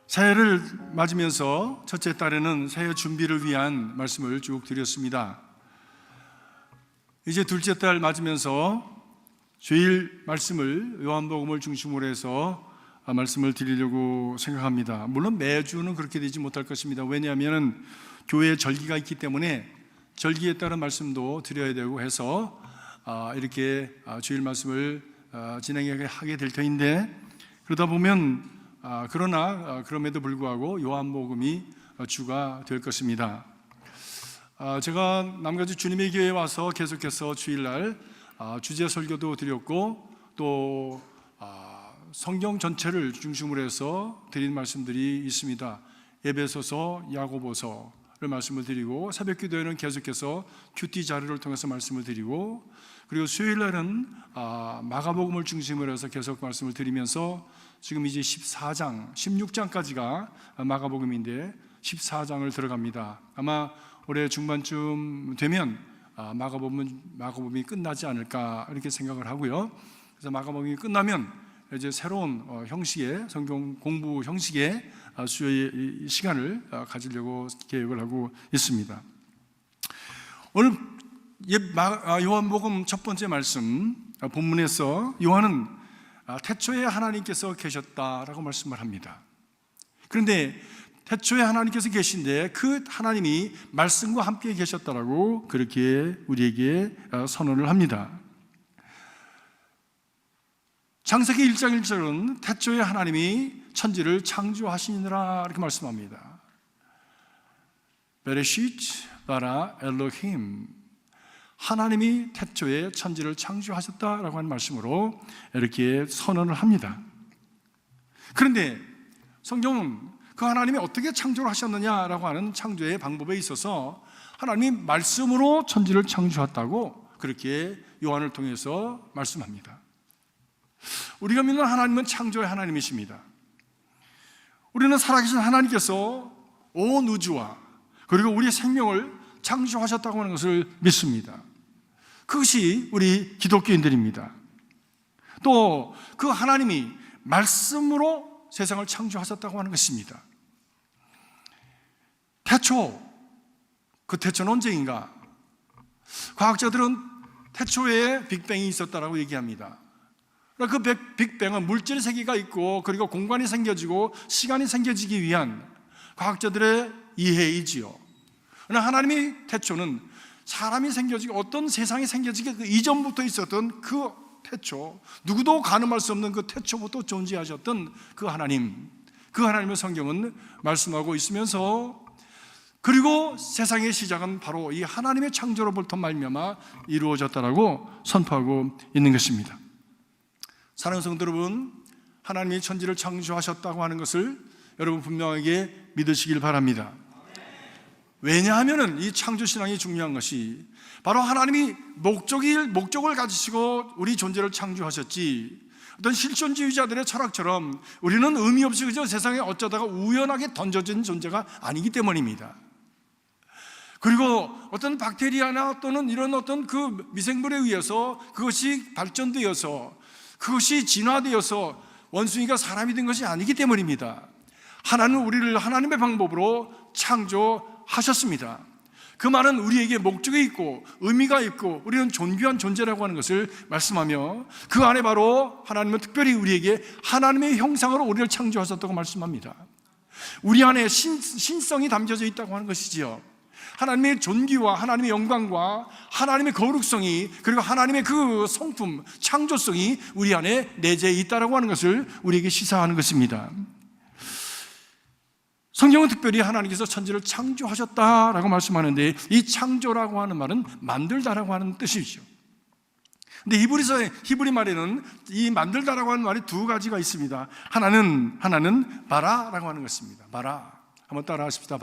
새해를 맞으면서 첫째 딸에는 새해 준비를 위한 말씀을 쭉 드렸습니다. 이제 둘째 딸 맞으면서 주일 말씀을 요한복음을 중심으로 해서 말씀을 드리려고 생각합니다. 물론 매주는 그렇게 되지 못할 것입니다. 왜냐하면 교회에 절기가 있기 때문에 절기에 따른 말씀도 드려야 되고 해서 이렇게 주일 말씀을 진행하게 될 터인데, 그러다 보면 그럼에도 불구하고 요한복음이 주가 될 것입니다. 제가 남가주 주님의 교회에 와서 계속해서 주일날 주제 설교도 드렸고, 또 성경 전체를 중심으로 해서 드린 말씀들이 있습니다. 에베소서, 야고보서를 말씀을 드리고, 새벽 기도에는 계속해서 큐티 자료를 통해서 말씀을 드리고, 그리고 수요일날은 마가복음을 중심으로 해서 계속 말씀을 드리면서 지금 이제 14장, 16장까지가 마가복음인데 14장을 들어갑니다. 아마 올해 중반쯤 되면 마가복음이 끝나지 않을까 이렇게 생각을 하고요. 그래서 마가복음이 끝나면 이제 새로운 형식의 성경 공부 형식의 수요일 시간을 가지려고 계획을 하고 있습니다. 오늘 요한복음 첫 번째 말씀 본문에서 요한은 태초에 하나님께서 계셨다라고 말씀을 합니다. 그런데 태초에 하나님께서 계신데 그 하나님이 말씀과 함께 계셨다라고 그렇게 우리에게 선언을 합니다. 창세기 1장 1절은 태초에 하나님이 천지를 창조하시니라 이렇게 말씀합니다. 베레시트 바라 엘로힘, 하나님이 태초에 천지를 창조하셨다라고 하는 말씀으로 이렇게 선언을 합니다. 그런데 성경은 그 하나님이 어떻게 창조를 하셨느냐라고 하는 창조의 방법에 있어서 하나님이 말씀으로 천지를 창조했다고 그렇게 요한을 통해서 말씀합니다. 우리가 믿는 하나님은 창조의 하나님이십니다. 우리는 살아계신 하나님께서 온 우주와 그리고 우리의 생명을 창조하셨다고 하는 것을 믿습니다. 그것이 우리 기독교인들입니다. 또 그 하나님이 말씀으로 세상을 창조하셨다고 하는 것입니다. 그 태초는 언제인가? 과학자들은 태초에 빅뱅이 있었다라고 얘기합니다. 그 빅뱅은 물질 세계가 있고 그리고 공간이 생겨지고 시간이 생겨지기 위한 과학자들의 이해이지요. 그러나 하나님의 태초는 사람이 생겨지고 어떤 세상이 생겨지기 그 이전부터 있었던 그 태초, 누구도 가늠할 수 없는 그 태초부터 존재하셨던 그 하나님의 성경은 말씀하고 있으면서, 그리고 세상의 시작은 바로 이 하나님의 창조로부터 말미암아 이루어졌다라고 선포하고 있는 것입니다. 사랑하는 성도 여러분, 하나님이 천지를 창조하셨다고 하는 것을 여러분 분명하게 믿으시길 바랍니다. 왜냐하면 이 창조신앙이 중요한 것이 바로 하나님이 목적을 가지시고 우리 존재를 창조하셨지, 어떤 실존주의자들의 철학처럼 우리는 의미 없이 그저 세상에 어쩌다가 우연하게 던져진 존재가 아니기 때문입니다. 그리고 어떤 박테리아나 또는 이런 어떤 그 미생물에 의해서 그것이 발전되어서 그것이 진화되어서 원숭이가 사람이 된 것이 아니기 때문입니다. 하나님은 우리를 하나님의 방법으로 창조하셨습니다. 그 말은 우리에게 목적이 있고 의미가 있고 우리는 존귀한 존재라고 하는 것을 말씀하며, 그 안에 바로 하나님은 특별히 우리에게 하나님의 형상으로 우리를 창조하셨다고 말씀합니다. 우리 안에 신성이 담겨져 있다고 하는 것이지요. 하나님의 존귀와 하나님의 영광과 하나님의 거룩성이, 그리고 하나님의 그 성품, 창조성이 우리 안에 내재해 있다고 하는 것을 우리에게 시사하는 것입니다. 성경은 특별히 하나님께서 천지를 창조하셨다라고 말씀하는데, 이 창조라고 하는 말은 만들다라고 하는 뜻이죠. 근데 히브리 말에는 이 만들다라고 하는 말이 두 가지가 있습니다. 하나는 바라라고 하는 것입니다. 바라, 한번 따라 하십시다.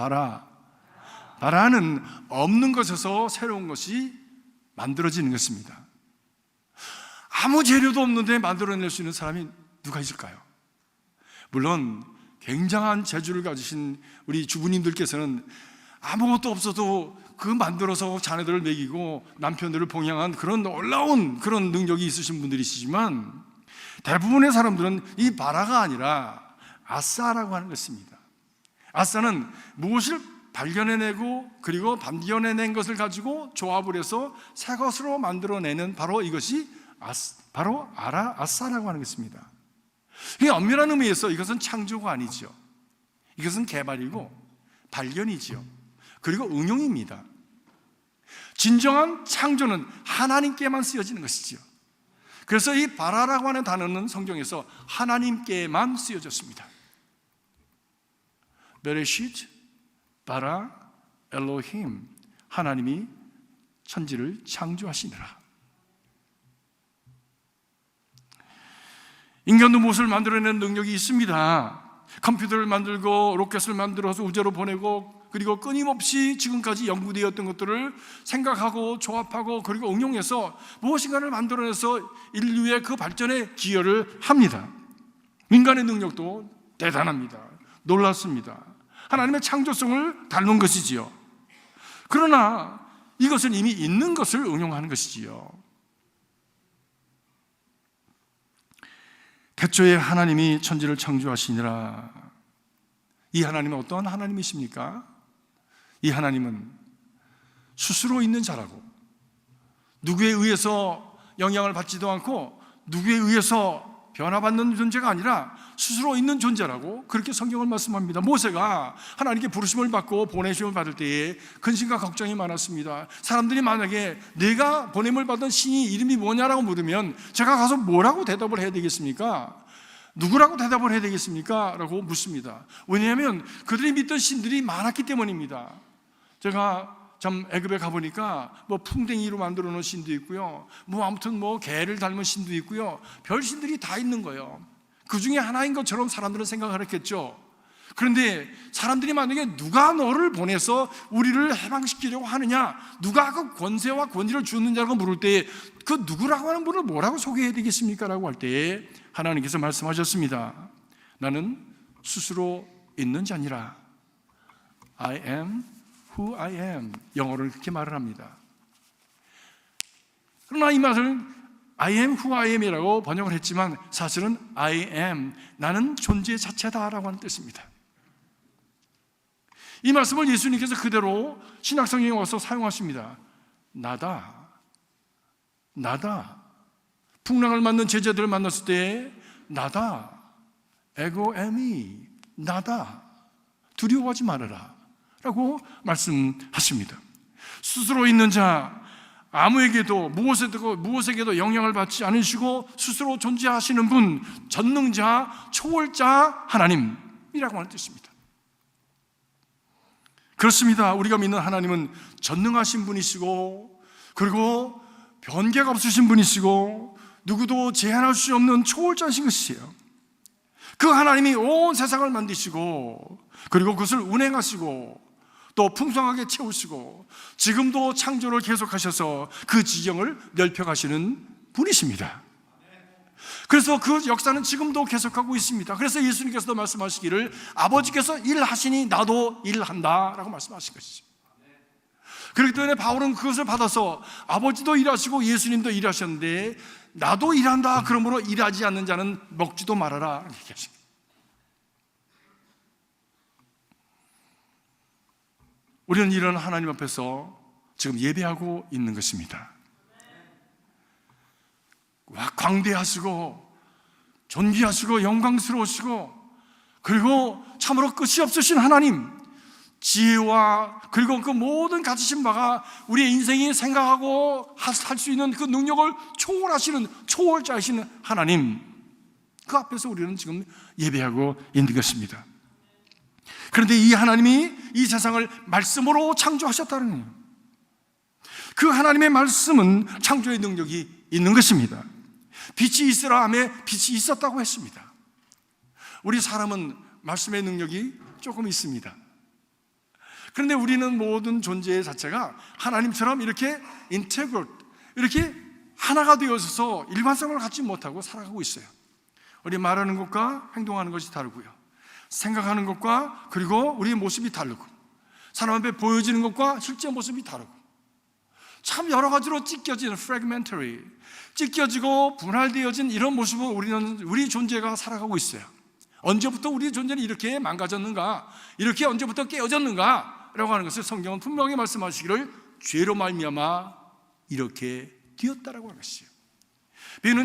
바라는 없는 것에서 새로운 것이 만들어지는 것입니다. 아무 재료도 없는데 만들어낼 수 있는 사람이 누가 있을까요? 물론 굉장한 재주를 가지신 우리 주부님들께서는 아무것도 없어도 그 만들어서 자녀들을 먹이고 남편들을 봉양한 그런 놀라운 그런 능력이 있으신 분들이시지만, 대부분의 사람들은 이 바라가 아니라 아싸라고 하는 것입니다. 아사는 무엇을 발견해내고 그리고 발견해낸 것을 가지고 조합을 해서 새 것으로 만들어내는 바로 이것이 바로 아사라고 하는 것입니다. 이 엄밀한 의미에서 이것은 창조가 아니죠. 이것은 개발이고 발견이지요. 그리고 응용입니다. 진정한 창조는 하나님께만 쓰여지는 것이지요. 그래서 이 바라라고 하는 단어는 성경에서 하나님께만 쓰여졌습니다. 베레시트 바라 엘로힘, 하나님이 천지를 창조하시느라. 인간도 무엇을 만들어내는 능력이 있습니다. 컴퓨터를 만들고 로켓을 만들어서 우주로 보내고 그리고 끊임없이 지금까지 연구되었던 것들을 생각하고 조합하고 그리고 응용해서 무엇인가를 만들어내서 인류의 그 발전에 기여를 합니다. 인간의 능력도 대단합니다. 놀랍습니다. 하나님의 창조성을 닮은 것이지요. 그러나 이것은 이미 있는 것을 응용하는 것이지요. 태초에 하나님이 천지를 창조하시니라. 이 하나님은 어떠한 하나님이십니까? 이 하나님은 스스로 있는 자라고, 누구에 의해서 영향을 받지도 않고 누구에 의해서 변화받는 존재가 아니라 스스로 있는 존재라고 그렇게 성경을 말씀합니다. 모세가 하나님께 부르심을 받고 보내심을 받을 때에 근심과 걱정이 많았습니다. 사람들이 만약에 내가 보냄을 받은 신이 이름이 뭐냐라고 물으면 제가 가서 뭐라고 대답을 해야 되겠습니까? 누구라고 대답을 해야 되겠습니까? 라고 묻습니다. 왜냐하면 그들이 믿던 신들이 많았기 때문입니다. 제가 참 애굽에 가보니까 뭐 풍뎅이로 만들어 놓은 신도 있고요, 뭐 아무튼 뭐 개를 닮은 신도 있고요, 별 신들이 다 있는 거예요. 그 중에 하나인 것처럼 사람들은 생각을 했겠죠. 그런데 사람들이 만약에 누가 너를 보내서 우리를 해방시키려고 하느냐, 누가 그 권세와 권위를 주느냐고 물을 때 그 누구라고 하는 분을 뭐라고 소개해야 되겠습니까? 라고 할 때 하나님께서 말씀하셨습니다. 나는 스스로 있는 자니라. I am who I am. 영어로는 그렇게 말을 합니다. 그러나 이 말을 I am who I am 이라고 번역을 했지만 사실은 I am, 나는 존재 자체다라고 하는 뜻입니다. 이 말씀을 예수님께서 그대로 신약성경에 와서 사용하십니다. 나다. 풍랑을 맞는 제자들을 만났을 때 나다. 에고 에미, 나다. 두려워하지 말아라 라고 말씀하십니다. 스스로 있는 자, 아무에게도 무엇에게도 영향을 받지 않으시고 스스로 존재하시는 분, 전능자, 초월자 하나님이라고 하는 뜻입니다. 그렇습니다. 우리가 믿는 하나님은 전능하신 분이시고 그리고 변개가 없으신 분이시고 누구도 제한할 수 없는 초월자신 것이에요. 그 하나님이 온 세상을 만드시고 그리고 그것을 운행하시고 또 풍성하게 채우시고 지금도 창조를 계속하셔서 그 지경을 넓혀가시는 분이십니다. 그래서 그 역사는 지금도 계속하고 있습니다. 그래서 예수님께서도 말씀하시기를 아버지께서 일하시니 나도 일한다 라고 말씀하신 것이죠. 그렇기 때문에 바울은 그것을 받아서 아버지도 일하시고 예수님도 일하셨는데 나도 일한다, 그러므로 일하지 않는 자는 먹지도 말아라 얘기하십니다. 우리는 이런 하나님 앞에서 지금 예배하고 있는 것입니다. 광대하시고 존귀하시고 영광스러우시고 그리고 참으로 끝이 없으신 하나님, 지혜와 그리고 그 모든 가지신 바가 우리의 인생이 생각하고 할 수 있는 그 능력을 초월하시는 초월자이신 하나님, 그 앞에서 우리는 지금 예배하고 있는 것입니다. 그런데 이 하나님이 이 세상을 말씀으로 창조하셨다는 거예요. 그 하나님의 말씀은 창조의 능력이 있는 것입니다. 빛이 있으라 하며 빛이 있었다고 했습니다. 우리 사람은 말씀의 능력이 조금 있습니다. 그런데 우리는 모든 존재 자체가 하나님처럼 이렇게 인테그럴, 이렇게 하나가 되어서 일관성을 갖지 못하고 살아가고 있어요. 우리 말하는 것과 행동하는 것이 다르고요, 생각하는 것과 그리고 우리의 모습이 다르고, 사람 앞에 보여지는 것과 실제 모습이 다르고, 참 여러 가지로 찢겨진 fragmentary, 찢겨지고 분할되어진 이런 모습을 우리 존재가 살아가고 있어요. 언제부터 우리의 존재는 이렇게 망가졌는가, 이렇게 언제부터 깨어졌는가 라고 하는 것을 성경은 분명히 말씀하시기를 죄로 말미암아 이렇게 되었다라고 하는 것이죠.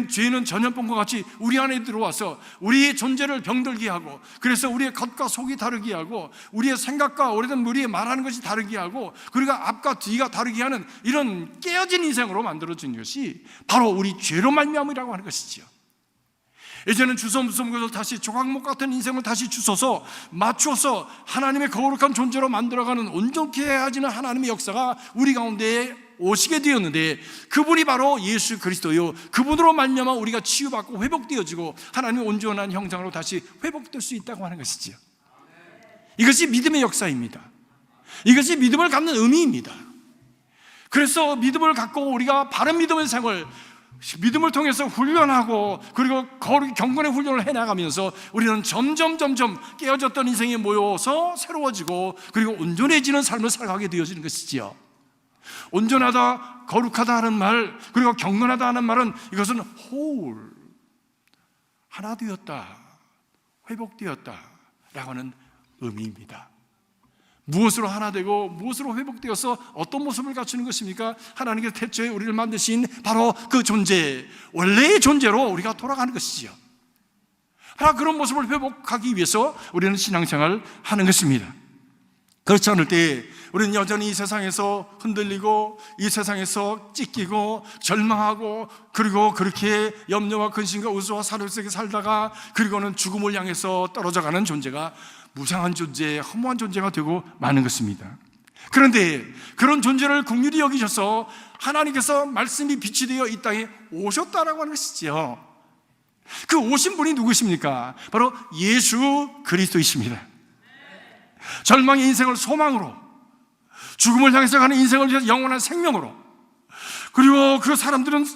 죄는 전염병과 같이 우리 안에 들어와서 우리의 존재를 병들게 하고, 그래서 우리의 겉과 속이 다르게 하고, 우리의 생각과 오래된 우리의 말하는 것이 다르게 하고, 그리고 앞과 뒤가 다르게 하는 이런 깨어진 인생으로 만들어진 것이 바로 우리 죄로 말미암이라고 하는 것이죠. 이제는 주섬주섬 것을 다시 조각목 같은 인생을 다시 주워서 맞추어서 하나님의 거룩한 존재로 만들어가는 온전케 하지는 하나님의 역사가 우리 가운데 오시게 되었는데, 그분이 바로 예수 그리스도요, 그분으로 말미암아 우리가 치유받고 회복되어지고 하나님의 온전한 형상으로 다시 회복될 수 있다고 하는 것이지요. 이것이 믿음의 역사입니다. 이것이 믿음을 갖는 의미입니다. 그래서 믿음을 갖고 우리가 바른 믿음의 생활, 믿음을 통해서 훈련하고 그리고 거룩 경건의 훈련을 해나가면서 우리는 점점 깨어졌던 인생에 모여서 새로워지고 그리고 온전해지는 삶을 살아가게 되어지는 것이지요. 온전하다, 거룩하다 하는 말, 그리고 경건하다 하는 말은 이것은 whole, 하나 되었다, 회복되었다 라고 하는 의미입니다. 무엇으로 하나 되고 무엇으로 회복되어서 어떤 모습을 갖추는 것입니까? 하나님께서 태초에 우리를 만드신 바로 그 존재, 원래의 존재로 우리가 돌아가는 것이지요. 바로 그런 모습을 회복하기 위해서 우리는 신앙생활을 하는 것입니다. 그렇지 않을 때 우리는 여전히 이 세상에서 흔들리고, 이 세상에서 찢기고 절망하고, 그리고 그렇게 염려와 근심과 우수와 사려 속에 살다가 그리고는 죽음을 향해서 떨어져가는 존재가 무상한 존재, 허무한 존재가 되고 마는 것입니다. 그런데 그런 존재를 긍휼히 여기셔서 하나님께서 말씀이 빛이 되어 이 땅에 오셨다라고 하는 것이죠. 그 오신 분이 누구십니까? 바로 예수 그리스도이십니다. 절망의 인생을 소망으로, 죽음을 향해서 가는 인생을 위해서 영원한 생명으로, 그리고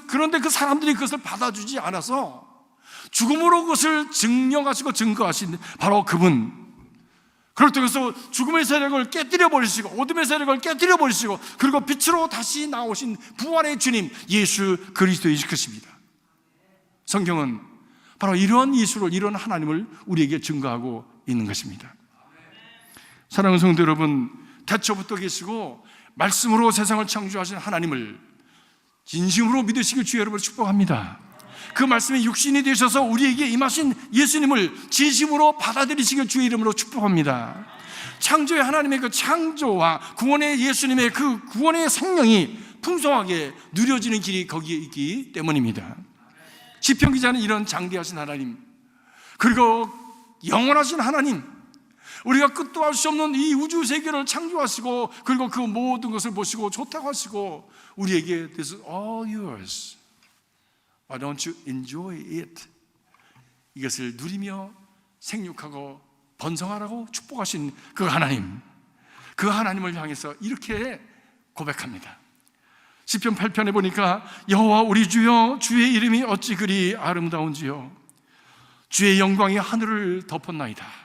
그런데 그 사람들이 그것을 받아주지 않아서 죽음으로 그것을 증명하시고 증거하신 바로 그분, 그렇다고 해서 죽음의 세력을 깨뜨려 버리시고 어둠의 세력을 깨뜨려 버리시고 그리고 빛으로 다시 나오신 부활의 주님 예수 그리스도이실 것입니다. 성경은 바로 이러한 예수를, 이러한 하나님을 우리에게 증거하고 있는 것입니다. 사랑하는 성도 여러분, 태초부터 계시고 말씀으로 세상을 창조하신 하나님을 진심으로 믿으시길 주의 여러분을 축복합니다. 그 말씀이 육신이 되셔서 우리에게 임하신 예수님을 진심으로 받아들이시길 주의 이름으로 축복합니다. 창조의 하나님의 그 창조와 구원의 예수님의 그 구원의 생명이 풍성하게 누려지는 길이 거기에 있기 때문입니다. 시편 기자는 이런 장대하신 하나님, 그리고 영원하신 하나님, 우리가 끝도 할 수 없는 이 우주 세계를 창조하시고 그리고 그 모든 것을 보시고 좋다고 하시고 우리에게 This is all yours. Why don't you enjoy it? 이것을 누리며 생육하고 번성하라고 축복하신 그 하나님, 그 하나님을 향해서 이렇게 고백합니다. 시편 8편에 보니까 여호와 우리 주여, 주의 이름이 어찌 그리 아름다운지요. 주의 영광이 하늘을 덮었나이다.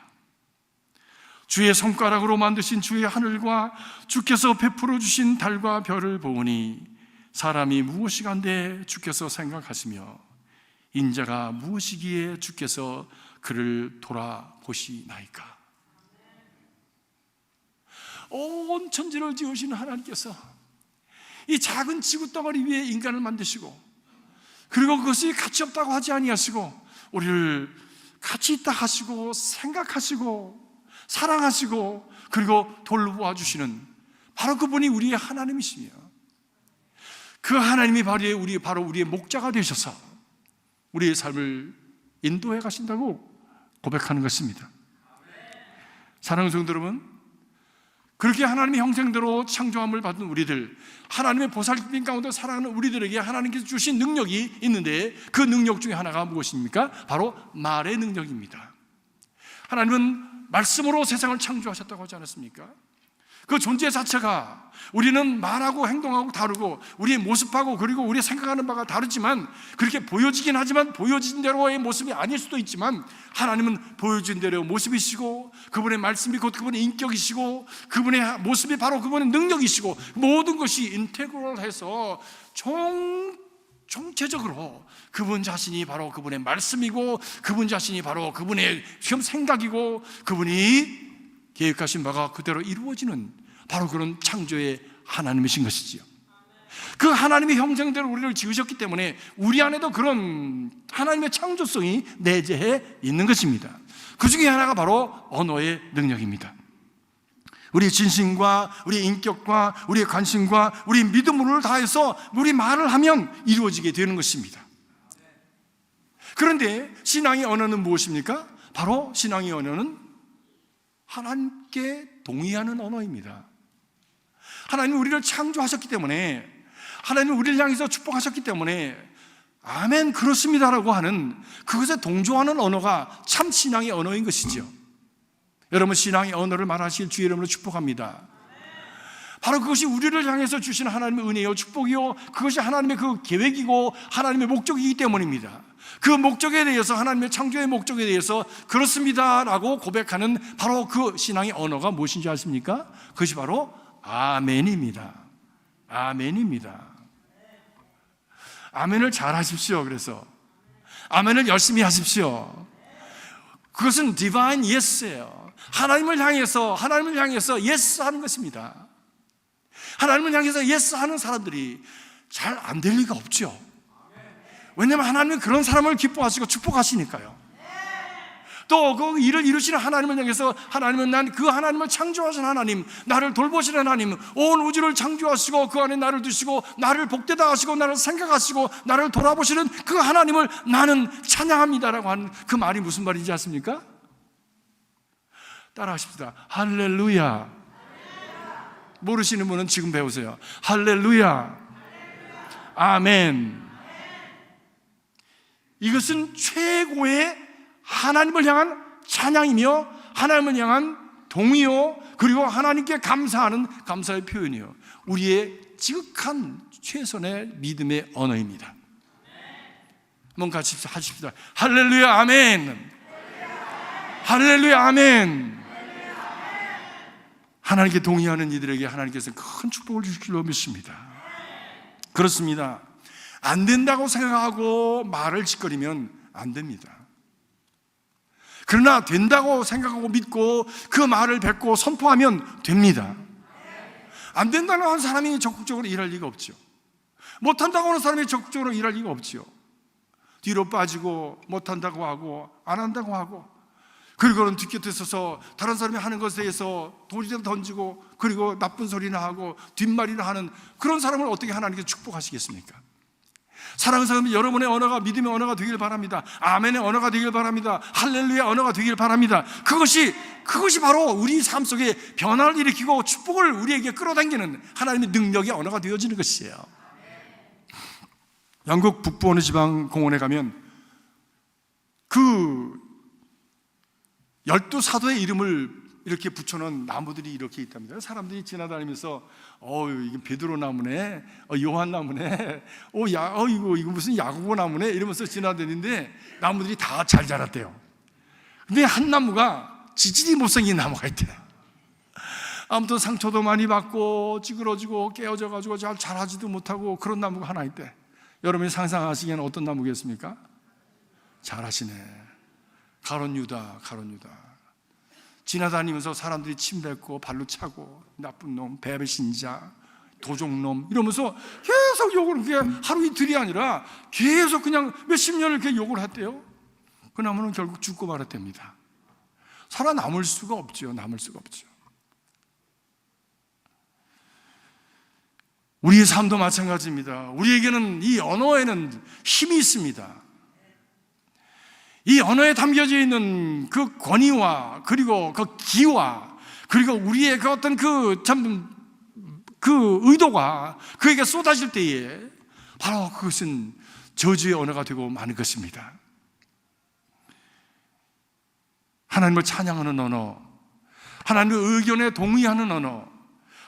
주의 손가락으로 만드신 주의 하늘과 주께서 베풀어 주신 달과 별을 보으니 사람이 무엇이간데 주께서 생각하시며 인자가 무엇이기에 주께서 그를 돌아보시나이까. 온 천지를 지으신 하나님께서 이 작은 지구 덩어리 위에 인간을 만드시고 그리고 그것이 가치 없다고 하지 아니하시고 우리를 가치 있다 하시고 생각하시고 사랑하시고 그리고 돌보아 주시는 바로 그분이 우리의 하나님이시며 그 하나님이 바로 우리의 목자가 되셔서 우리의 삶을 인도해 가신다고 고백하는 것입니다. 사랑하는 성도 여러분, 그렇게 하나님의 형상대로 창조함을 받은 우리들, 하나님의 보살핌 가운데 살아가는 우리들에게 하나님께서 주신 능력이 있는데 그 능력 중에 하나가 무엇입니까? 바로 말의 능력입니다. 하나님은 말씀으로 세상을 창조하셨다고 하지 않았습니까? 그 존재 자체가 우리는 말하고 행동하고 다르고 우리의 모습하고 그리고 우리의 생각하는 바가 다르지만 그렇게 보여지긴 하지만 보여진 대로의 모습이 아닐 수도 있지만 하나님은 보여진 대로의 모습이시고 그분의 말씀이 곧 그분의 인격이시고 그분의 모습이 바로 그분의 능력이시고 모든 것이 인테그럴해서 총체적으로 그분 자신이 바로 그분의 말씀이고, 그분 자신이 바로 그분의 생각이고, 그분이 계획하신 바가 그대로 이루어지는 바로 그런 창조의 하나님이신 것이지요. 그 하나님의 형상대로 우리를 지으셨기 때문에 우리 안에도 그런 하나님의 창조성이 내재해 있는 것입니다. 그 중에 하나가 바로 언어의 능력입니다. 우리의 진심과 우리의 인격과 우리의 관심과 우리의 믿음을 다해서 우리 말을 하면 이루어지게 되는 것입니다. 그런데 신앙의 언어는 무엇입니까? 바로 신앙의 언어는 하나님께 동의하는 언어입니다. 하나님은 우리를 창조하셨기 때문에, 하나님은 우리를 향해서 축복하셨기 때문에 아멘 그렇습니다라고 하는 그것에 동조하는 언어가 참 신앙의 언어인 것이죠. 여러분, 신앙의 언어를 말하실 주의 이름으로 축복합니다. 바로 그것이 우리를 향해서 주신 하나님의 은혜요, 축복이요, 그것이 하나님의 그 계획이고 하나님의 목적이기 때문입니다. 그 목적에 대해서, 하나님의 창조의 목적에 대해서 그렇습니다라고 고백하는 바로 그 신앙의 언어가 무엇인지 아십니까? 그것이 바로 아멘입니다. 아멘입니다. 아멘을 잘 하십시오. 그래서 아멘을 열심히 하십시오. 그것은 디바인 예스예요. 하나님을 향해서 예스 하는 것입니다. 하나님을 향해서 예스 하는 사람들이 잘 안 될 리가 없죠. 왜냐하면 하나님은 그런 사람을 기뻐하시고 축복하시니까요. 또 그 일을 이루시는 하나님을 향해서, 하나님은 난 그 하나님을 창조하신 하나님, 나를 돌보시는 하나님, 온 우주를 창조하시고 그 안에 나를 두시고 나를 복되다 하시고 나를 생각하시고 나를 돌아보시는 그 하나님을 나는 찬양합니다라고 하는 그 말이 무슨 말인지 아십니까? 따라 하십시다. 할렐루야. 모르시는 분은 지금 배우세요. 할렐루야. 아멘. 이것은 최고의 하나님을 향한 찬양이며 하나님을 향한 동의요, 그리고 하나님께 감사하는 감사의 표현이요, 우리의 지극한 최선의 믿음의 언어입니다. 한번 같이 하십시다. 할렐루야 아멘. 할렐루야 아멘. 하나님께 동의하는 이들에게 하나님께서 큰 축복을 주실 줄로 믿습니다. 그렇습니다. 안 된다고 생각하고 말을 짓거리면 안 됩니다. 그러나 된다고 생각하고 믿고 그 말을 뱉고 선포하면 됩니다. 안 된다고 하는 사람이 적극적으로 일할 리가 없죠. 못한다고 하는 사람이 적극적으로 일할 리가 없죠. 뒤로 빠지고 못한다고 하고 안 한다고 하고, 그리고는 뒷곁에 서서 다른 사람이 하는 것에 대해서 돌이라도 던지고, 그리고 나쁜 소리나 하고 뒷말이나 하는 그런 사람을 어떻게 하나님께 축복하시겠습니까? 사랑하는 사람은 여러분의 언어가 믿음의 언어가 되길 바랍니다. 아멘의 언어가 되길 바랍니다. 할렐루야 언어가 되길 바랍니다. 그것이 바로 우리 삶 속에 변화를 일으키고 축복을 우리에게 끌어당기는 하나님의 능력의 언어가 되어지는 것이에요. 영국 북부 어느 지방 공원에 가면 그 12사도의 이름을 이렇게 붙여놓은 나무들이 이렇게 있답니다. 사람들이 지나다니면서 이게 베드로 나무네, 요한 나무네, 이거 무슨 야고보 나무네 이러면서 지나다니는데 나무들이 다 잘 자랐대요. 근데 한 나무가 지질이 못생긴 나무가 있대. 아무튼 상처도 많이 받고 찌그러지고 깨어져가지고 잘 자라지도 못하고 그런 나무가 하나 있대. 여러분이 상상하시기에는 어떤 나무겠습니까? 잘하시네. 가론 유다. 지나다니면서 사람들이 침 뱉고 발로 차고 나쁜 놈, 배신자, 도적놈 이러면서 계속 욕을, 그게 하루 이틀이 아니라 계속 그냥 몇십 년을 이렇게 욕을 했대요. 그 나무는 결국 죽고 말았답니다. 살아남을 수가 없죠. 우리의 삶도 마찬가지입니다. 우리에게는 이 언어에는 힘이 있습니다. 이 언어에 담겨져 있는 그 권위와 그리고 그 기와 그리고 우리의 그 어떤 그 의도가 그에게 쏟아질 때에 바로 그것은 저주의 언어가 되고 마는 것입니다. 하나님을 찬양하는 언어, 하나님의 의견에 동의하는 언어,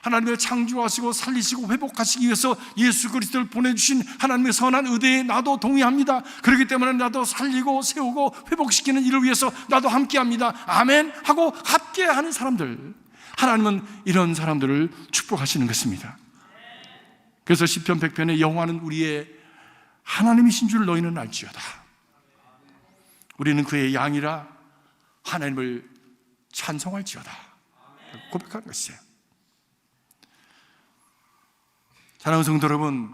하나님을 창조하시고 살리시고 회복하시기 위해서 예수 그리스도를 보내주신 하나님의 선한 의도에 나도 동의합니다. 그렇기 때문에 나도 살리고 세우고 회복시키는 일을 위해서 나도 함께합니다. 아멘 하고 함께하는 사람들, 하나님은 이런 사람들을 축복하시는 것입니다. 그래서 시편 100편에 여호와는 우리의 하나님이신 줄 너희는 알지어다. 우리는 그의 양이라 하나님을 찬송할지어다. 고백하는 것이에요. 사랑하는 성도 여러분,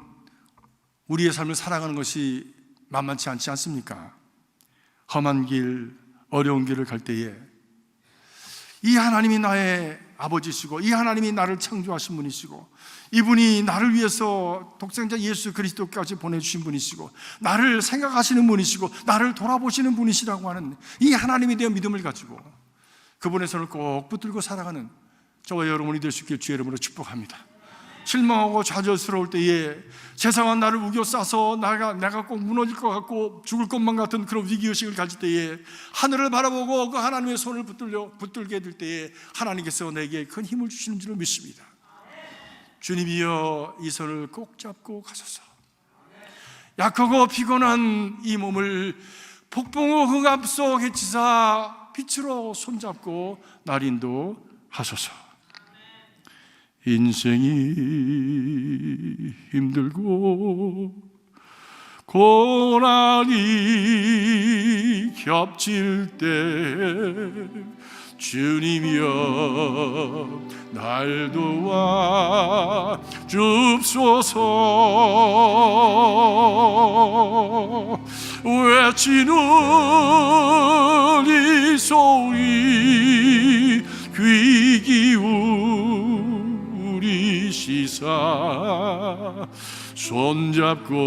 우리의 삶을 살아가는 것이 만만치 않지 않습니까? 험한 길, 어려운 길을 갈 때에 이 하나님이 나의 아버지시고, 이 하나님이 나를 창조하신 분이시고, 이분이 나를 위해서 독생자 예수 그리스도까지 보내주신 분이시고, 나를 생각하시는 분이시고, 나를 돌아보시는 분이시라고 하는 이 하나님에 대한 믿음을 가지고 그분의 손을 꼭 붙들고 살아가는 저와 여러분이 될 수 있길 주의 이름으로 축복합니다. 실망하고 좌절스러울 때에 세상은 나를 우겨싸서 내가 꼭 무너질 것 같고 죽을 것만 같은 그런 위기의식을 가질 때에 하늘을 바라보고 그 하나님의 손을 붙들게 될 때에 하나님께서 내게 큰 힘을 주시는 줄을 믿습니다. 주님이여, 이 손을 꼭 잡고 가소서. 약하고 피곤한 이 몸을 폭풍우 흑암 속 헤치사 빛으로 손잡고 날 인도하소서. 인생이 힘들고 고난이 겹칠 때 주님이여 날 도와 줍소서. 외치는 이 소리 귀 기울이시사 손잡고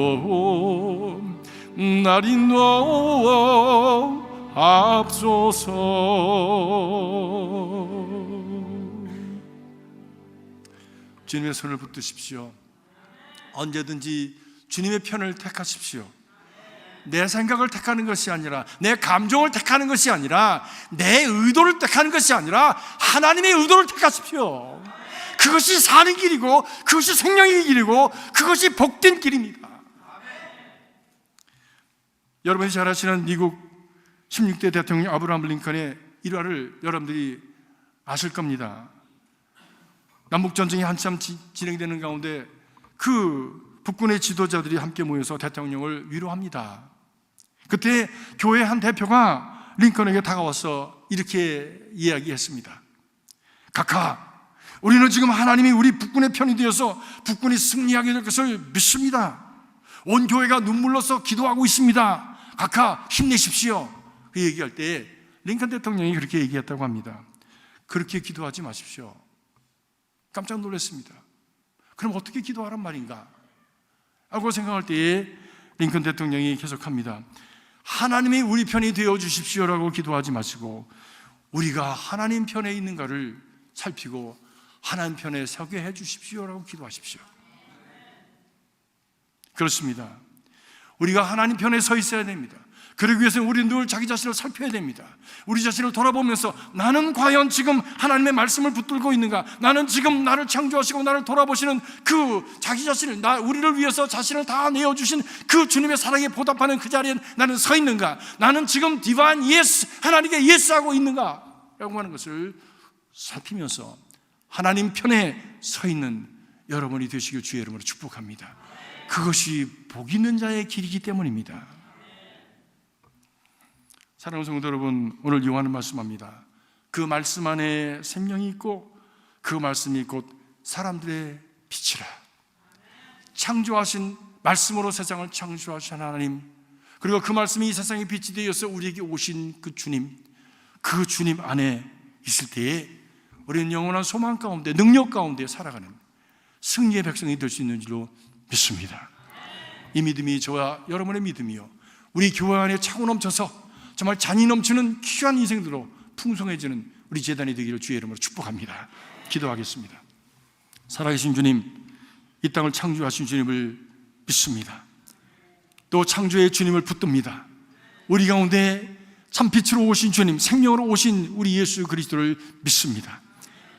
날 인도하옵소서. 주님의 손을 붙드십시오. 언제든지 주님의 편을 택하십시오. 내 생각을 택하는 것이 아니라, 내 감정을 택하는 것이 아니라, 내 의도를 택하는 것이 아니라 하나님의 의도를 택하십시오. 그것이 사는 길이고, 그것이 생명의 길이고, 그것이 복된 길입니다. 여러분이 잘 아시는 미국 16대 대통령 아브라함 링컨의 일화를 여러분들이 아실 겁니다. 남북전쟁이 한참 진행되는 가운데 그 북군의 지도자들이 함께 모여서 대통령을 위로합니다. 그때 교회 한 대표가 링컨에게 다가와서 이렇게 이야기했습니다. 각하, 우리는 지금 하나님이 우리 북군의 편이 되어서 북군이 승리하게 될 것을 믿습니다. 온 교회가 눈물로써 기도하고 있습니다. 각하, 힘내십시오. 그 얘기할 때 링컨 대통령이 그렇게 얘기했다고 합니다. 그렇게 기도하지 마십시오. 깜짝 놀랐습니다. 그럼 어떻게 기도하란 말인가? 라고 생각할 때에 링컨 대통령이 계속합니다. 하나님이 우리 편이 되어 주십시오라고 기도하지 마시고 우리가 하나님 편에 있는가를 살피고 하나님 편에 서게 해 주십시오라고 기도하십시오. 그렇습니다. 우리가 하나님 편에 서 있어야 됩니다. 그러기 위해서는 우리는 늘 자기 자신을 살펴야 됩니다. 우리 자신을 돌아보면서 나는 과연 지금 하나님의 말씀을 붙들고 있는가? 나는 지금 나를 창조하시고 나를 돌아보시는 그 자기 자신을, 우리를 위해서 자신을 다 내어주신 그 주님의 사랑에 보답하는 그 자리에 나는 서 있는가? 나는 지금 디바인 예스, 하나님께 예스하고 있는가? 라고 하는 것을 살피면서 하나님 편에 서 있는 여러분이 되시길 주의 이름으로 축복합니다. 그것이 복 있는 자의 길이기 때문입니다. 사랑하는 성도 여러분, 오늘 요한은 말씀합니다. 그 말씀 안에 생명이 있고 그 말씀이 곧 사람들의 빛이라. 창조하신 말씀으로 세상을 창조하신 하나님, 그리고 그 말씀이 이 세상의 빛이 되어서 우리에게 오신 그 주님 안에 있을 때에 우리는 영원한 소망 가운데, 능력 가운데 살아가는 승리의 백성이 될 수 있는 줄로 믿습니다. 이 믿음이 저와 여러분의 믿음이요, 우리 교회 안에 차고 넘쳐서 정말 잔이 넘치는 귀한 인생들로 풍성해지는 우리 제단이 되기를 주의 이름으로 축복합니다. 기도하겠습니다. 살아계신 주님, 이 땅을 창조하신 주님을 믿습니다. 또 창조의 주님을 붙듭니다. 우리 가운데 참 빛으로 오신 주님, 생명으로 오신 우리 예수 그리스도를 믿습니다.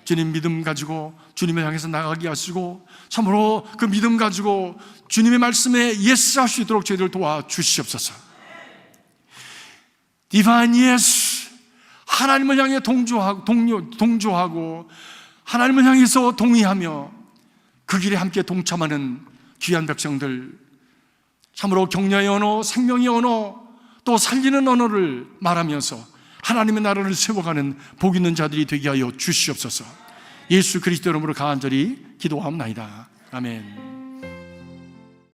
주님 믿음 가지고 주님을 향해서 나가게 하시고 참으로 그 믿음 가지고 주님의 말씀에 예스할 수 있도록 저희들 도와주시옵소서. 디바인 예스, 하나님을 향해 동조하고 하나님을 향해서 동의하며 그 길에 함께 동참하는 귀한 백성들, 참으로 격려의 언어, 생명의 언어, 또 살리는 언어를 말하면서 하나님의 나라를 세워가는 복 있는 자들이 되게 하여 주시옵소서. 예수 그리스도 이름으로 간절히 기도하옵나이다. 아멘.